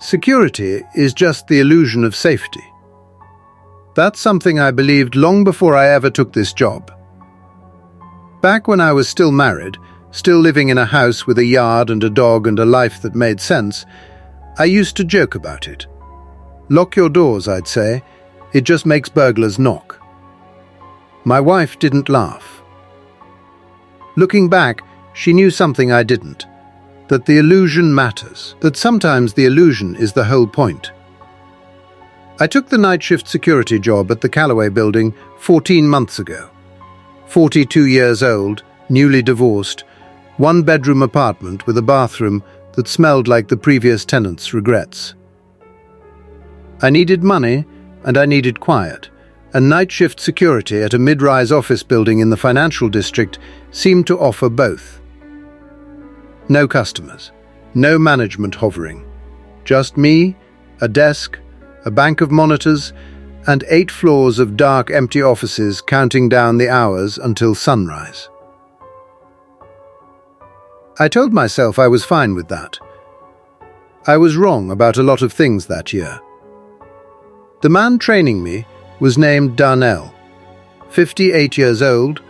Security is just the illusion of safety. That's something I believed long before I ever took this job. Back when I was still married, still living in a house with a yard and a dog and a life that made sense, I used to joke about it. Lock your doors, I'd say. It just makes burglars knock. My wife didn't laugh. Looking back, she knew something I didn't. That the illusion matters. That sometimes the illusion is the whole point. I took the night shift security job at the Callaway building 14 months ago. 42 years old, newly divorced, one-bedroom apartment with a bathroom that smelled like the previous tenant's regrets. I needed money and I needed quiet, and night shift security at a mid-rise office building in the financial district seemed to offer both. No customers, no management hovering. Just me, a desk, a bank of monitors, and 8 floors of dark, empty offices counting down the hours until sunrise. I told myself I was fine with that. I was wrong about a lot of things that year. The man training me was named Darnell, 58 years old,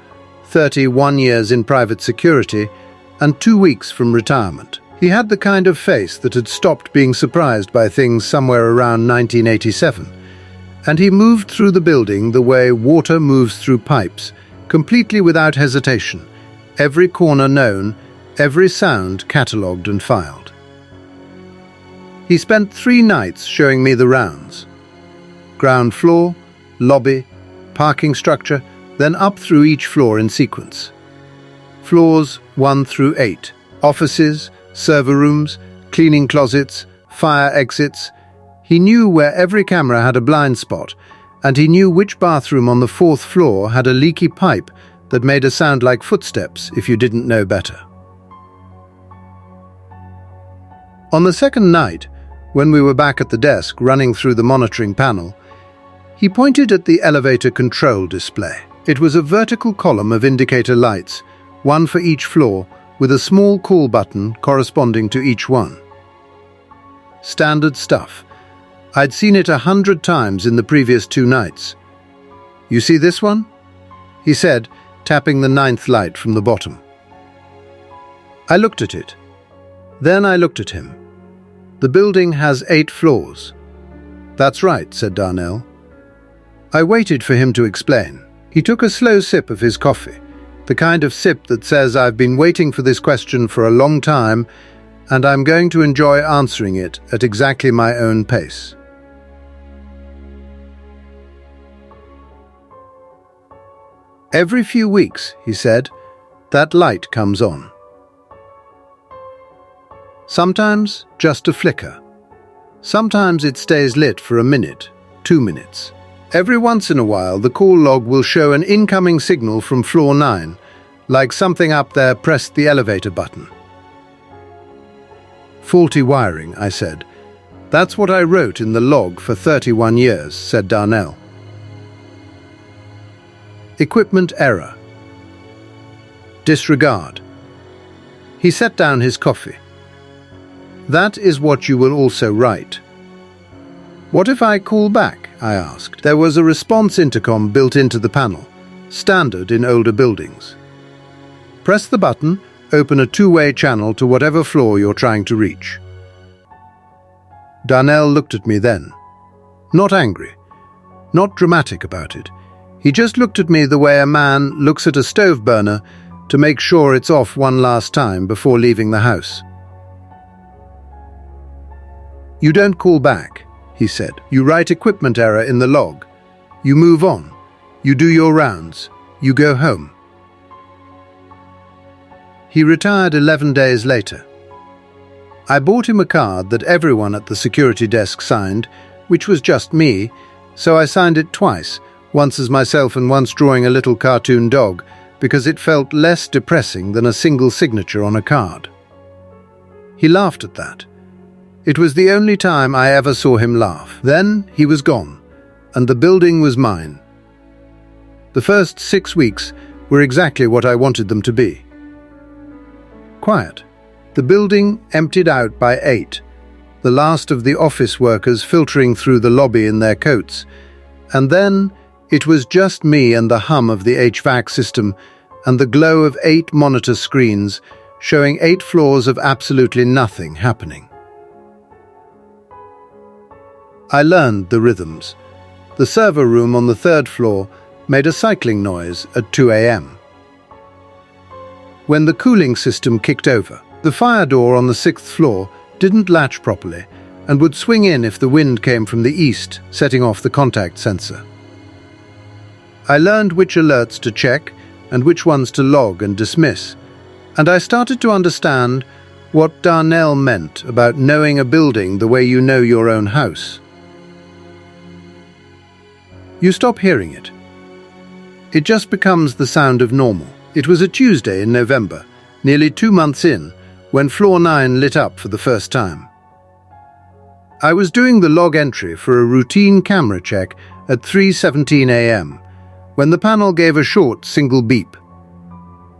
31 years in private security, and 2 weeks from retirement. He had the kind of face that had stopped being surprised by things somewhere around 1987, and he moved through the building the way water moves through pipes, completely without hesitation, every corner known, every sound catalogued and filed. He spent 3 nights showing me the rounds. Ground floor, lobby, parking structure, then up through each floor in sequence. Floors 1 through 8, offices, server rooms, cleaning closets, fire exits. He knew where every camera had a blind spot, and he knew which bathroom on the 4th floor had a leaky pipe that made a sound like footsteps if you didn't know better. On the second night, when we were back at the desk running through the monitoring panel, he pointed at the elevator control display. It was a vertical column of indicator lights, one for each floor, with a small call button corresponding to each one. Standard stuff. I'd seen it 100 times in the previous 2 nights. "You see this one?" he said, tapping the 9th light from the bottom. I looked at it. Then I looked at him. "The building has 8 floors." "That's right," said Darnell. I waited for him to explain. He took a slow sip of his coffee, the kind of sip that says, "I've been waiting for this question for a long time, and I'm going to enjoy answering it at exactly my own pace." "Every few weeks," he said, "that light comes on. Sometimes just a flicker. Sometimes it stays lit for a minute, 2 minutes. Every once in a while, the call log will show an incoming signal from floor 9, like something up there pressed the elevator button." "Faulty wiring," I said. "That's what I wrote in the log for 31 years, said Darnell. "Equipment error. Disregard." He set down his coffee. "That is what you will also write." "What if I call back?" I asked. There was a response intercom built into the panel, standard in older buildings. Press the button, open a 2-way channel to whatever floor you're trying to reach. Darnell looked at me then. Not angry, not dramatic about it. He just looked at me the way a man looks at a stove burner to make sure it's off one last time before leaving the house. "You don't call back," he said. "You write equipment error in the log. You move on. You do your rounds. You go home." He retired 11 days later. I bought him a card that everyone at the security desk signed, which was just me, so I signed it twice, once as myself and once drawing a little cartoon dog, because it felt less depressing than a single signature on a card. He laughed at that. It was the only time I ever saw him laugh. Then he was gone, and the building was mine. The first 6 weeks were exactly what I wanted them to be. Quiet. The building emptied out by 8. the last of the office workers filtering through the lobby in their coats. And then it was just me and the hum of the HVAC system and the glow of 8 monitor screens showing 8 floors of absolutely nothing happening. I learned the rhythms. The server room on the 3rd floor made a cycling noise at 2 a.m. When the cooling system kicked over, the fire door on the 6th floor didn't latch properly and would swing in if the wind came from the east, setting off the contact sensor. I learned which alerts to check and which ones to log and dismiss, and I started to understand what Darnell meant about knowing a building the way you know your own house. You stop hearing it. It just becomes the sound of normal. It was a Tuesday in November, nearly 2 months in, when Floor 9 lit up for the first time. I was doing the log entry for a routine camera check at 3:17 a.m. when the panel gave a short single beep.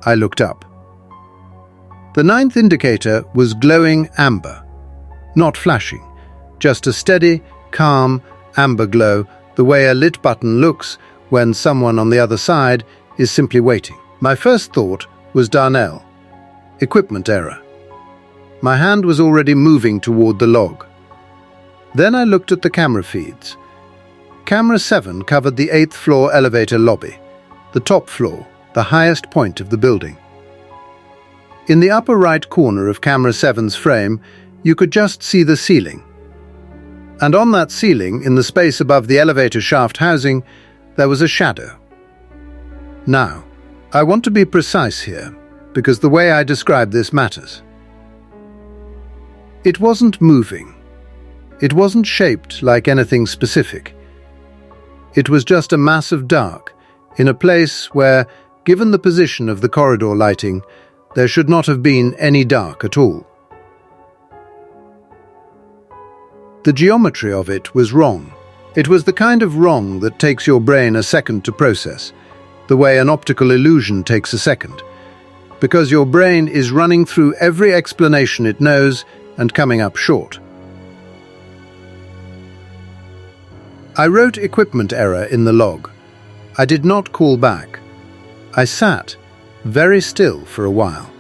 I looked up. The 9th indicator was glowing amber, not flashing, just a steady, calm amber glow, the way a lit button looks when someone on the other side is simply waiting. My first thought was Darnell. Equipment error. My hand was already moving toward the log. Then I looked at the camera feeds. Camera 7 covered the 8th floor elevator lobby, the top floor, the highest point of the building. In the upper right corner of camera 7's frame, you could just see the ceiling. And on that ceiling, in the space above the elevator shaft housing, there was a shadow. Now, I want to be precise here, because the way I describe this matters. It wasn't moving. It wasn't shaped like anything specific. It was just a mass of dark, in a place where, given the position of the corridor lighting, there should not have been any dark at all. The geometry of it was wrong. It was the kind of wrong that takes your brain a second to process, the way an optical illusion takes a second, because your brain is running through every explanation it knows and coming up short. I wrote equipment error in the log. I did not call back. I sat very still for a while.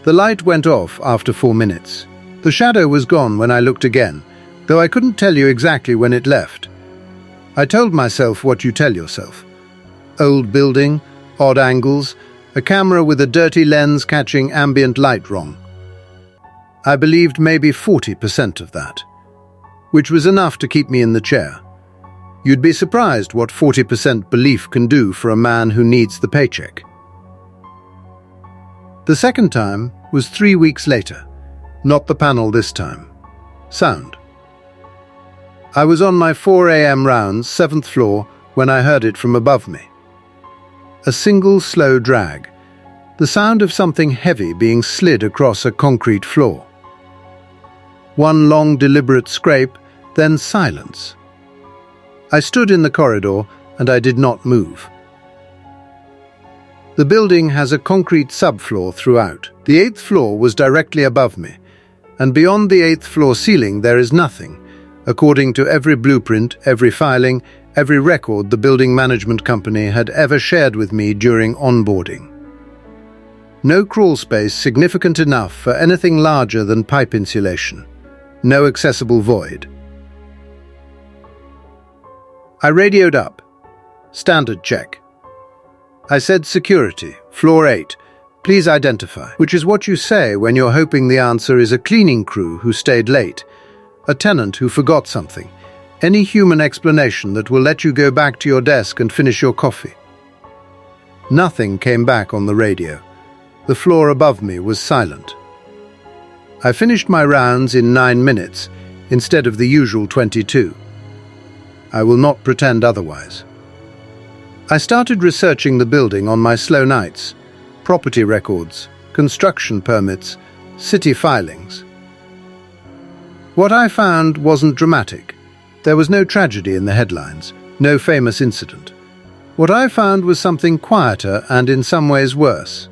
The light went off after 4 minutes. The shadow was gone when I looked again, though I couldn't tell you exactly when it left. I told myself what you tell yourself. Old building, odd angles, a camera with a dirty lens catching ambient light wrong. I believed maybe 40% of that, which was enough to keep me in the chair. You'd be surprised what 40% belief can do for a man who needs the paycheck. The second time was 3 weeks later. Not the panel this time. Sound. I was on my 4 a.m. rounds, 7th floor, when I heard it from above me. A single slow drag. The sound of something heavy being slid across a concrete floor. One long deliberate scrape, then silence. I stood in the corridor and I did not move. The building has a concrete subfloor throughout. The 8th floor was directly above me, and beyond the 8th floor ceiling there is nothing, according to every blueprint, every filing, every record the building management company had ever shared with me during onboarding. No crawl space significant enough for anything larger than pipe insulation. No accessible void. I radioed up. Standard check. I said security, floor 8. Please identify, which is what you say when you're hoping the answer is a cleaning crew who stayed late, a tenant who forgot something, any human explanation that will let you go back to your desk and finish your coffee. Nothing came back on the radio. The floor above me was silent. I finished my rounds in 9 minutes, instead of the usual 22. I will not pretend otherwise. I started researching the building on my slow nights. Property records, construction permits, city filings. What I found wasn't dramatic. There was no tragedy in the headlines, no famous incident. What I found was something quieter and in some ways worse.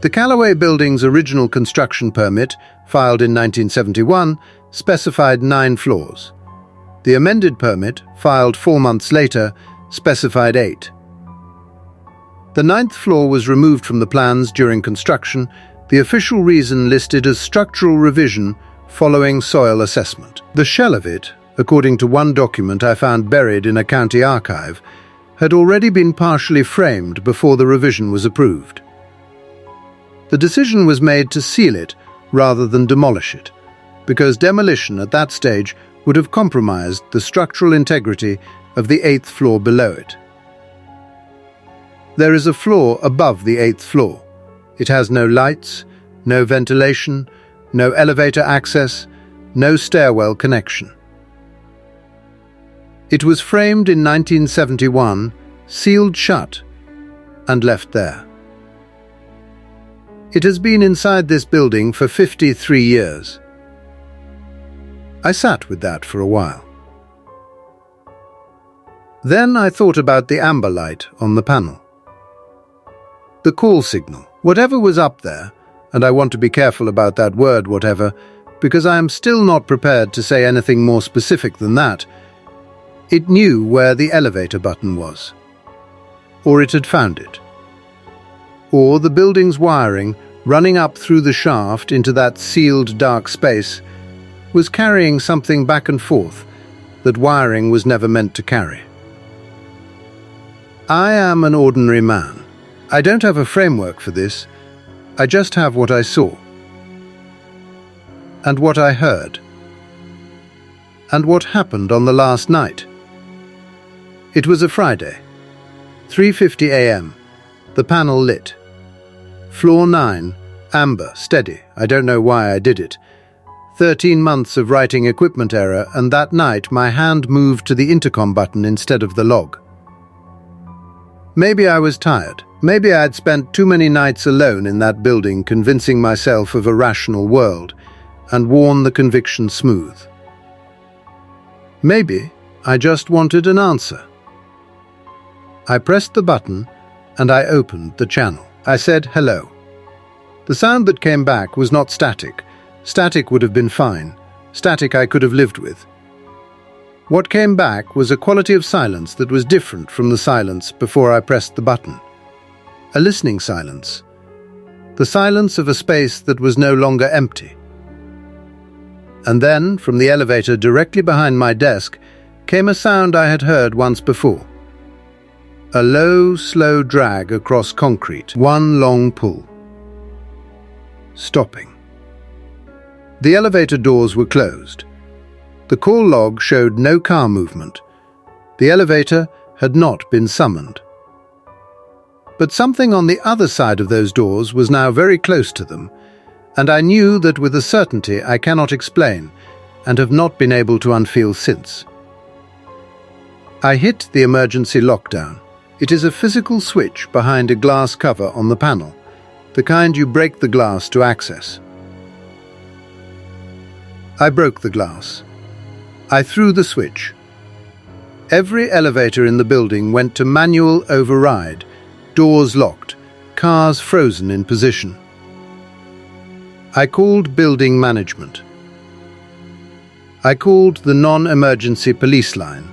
The Callaway Building's original construction permit, filed in 1971, specified 9 floors. The amended permit, filed 4 months later, specified 8. The 9th floor was removed from the plans during construction, the official reason listed as structural revision following soil assessment. The shell of it, according to one document I found buried in a county archive, had already been partially framed before the revision was approved. The decision was made to seal it rather than demolish it, because demolition at that stage would have compromised the structural integrity of the 8th floor below it. There is a floor above the 8th floor. It has no lights, no ventilation, no elevator access, no stairwell connection. It was framed in 1971, sealed shut, and left there. It has been inside this building for 53 years. I sat with that for a while. Then I thought about the amber light on the panel. The call signal. Whatever was up there, and I want to be careful about that word whatever, because I am still not prepared to say anything more specific than that, it knew where the elevator button was. Or it had found it. Or the building's wiring, running up through the shaft into that sealed dark space, was carrying something back and forth that wiring was never meant to carry. I am an ordinary man. I don't have a framework for this. I just have what I saw. And what I heard. And what happened on the last night. It was a Friday. 3:50 a.m. The panel lit. Floor 9, amber, steady. I don't know why I did it. 13 months of writing equipment error, and that night my hand moved to the intercom button instead of the log. Maybe I was tired. Maybe I had spent too many nights alone in that building convincing myself of a rational world and worn the conviction smooth. Maybe I just wanted an answer. I pressed the button and I opened the channel. I said hello. The sound that came back was not static. Static would have been fine. Static I could have lived with. What came back was a quality of silence that was different from the silence before I pressed the button. A listening silence. The silence of a space that was no longer empty. And then, from the elevator directly behind my desk, came a sound I had heard once before. A low, slow drag across concrete, one long pull. Stopping. The elevator doors were closed. The call log showed no car movement. The elevator had not been summoned. But something on the other side of those doors was now very close to them, and I knew that with a certainty I cannot explain, and have not been able to unfeel since. I hit the emergency lockdown. It is a physical switch behind a glass cover on the panel, the kind you break the glass to access. I broke the glass. I threw the switch. Every elevator in the building went to manual override, doors locked, cars frozen in position. I called building management. I called the non-emergency police line.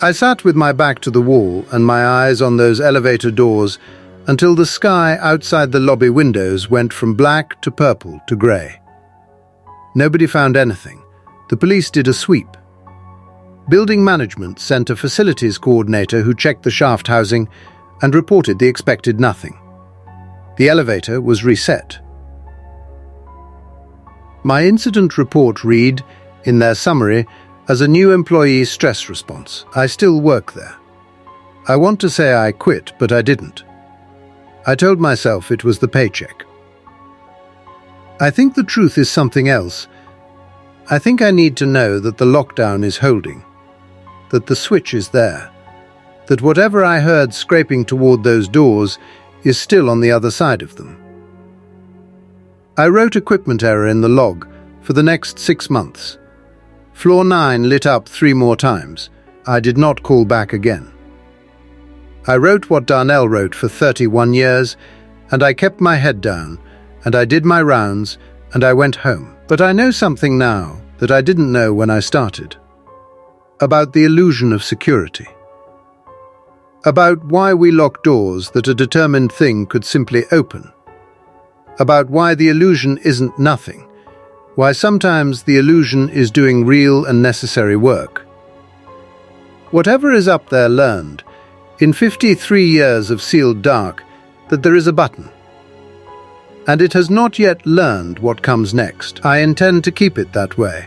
I sat with my back to the wall and my eyes on those elevator doors until the sky outside the lobby windows went from black to purple to grey. Nobody found anything. The police did a sweep. Building management sent a facilities coordinator who checked the shaft housing and reported the expected nothing. The elevator was reset. My incident report read, in their summary, as a new employee stress response. I still work there. I want to say I quit, but I didn't. I told myself it was the paycheck. I think the truth is something else. I think I need to know that the lockdown is holding, that the switch is there, that whatever I heard scraping toward those doors is still on the other side of them. I wrote equipment error in the log for the next 6 months. Floor 9 lit up 3 more times. I did not call back again. I wrote what Darnell wrote for 31 years, and I kept my head down, and I did my rounds, and I went home. But I know something now that I didn't know when I started. About the illusion of security. About why we lock doors that a determined thing could simply open. About why the illusion isn't nothing. Why sometimes the illusion is doing real and necessary work. Whatever is up there learned, in 53 years of sealed dark, that there is a button. And it has not yet learned what comes next. I intend to keep it that way.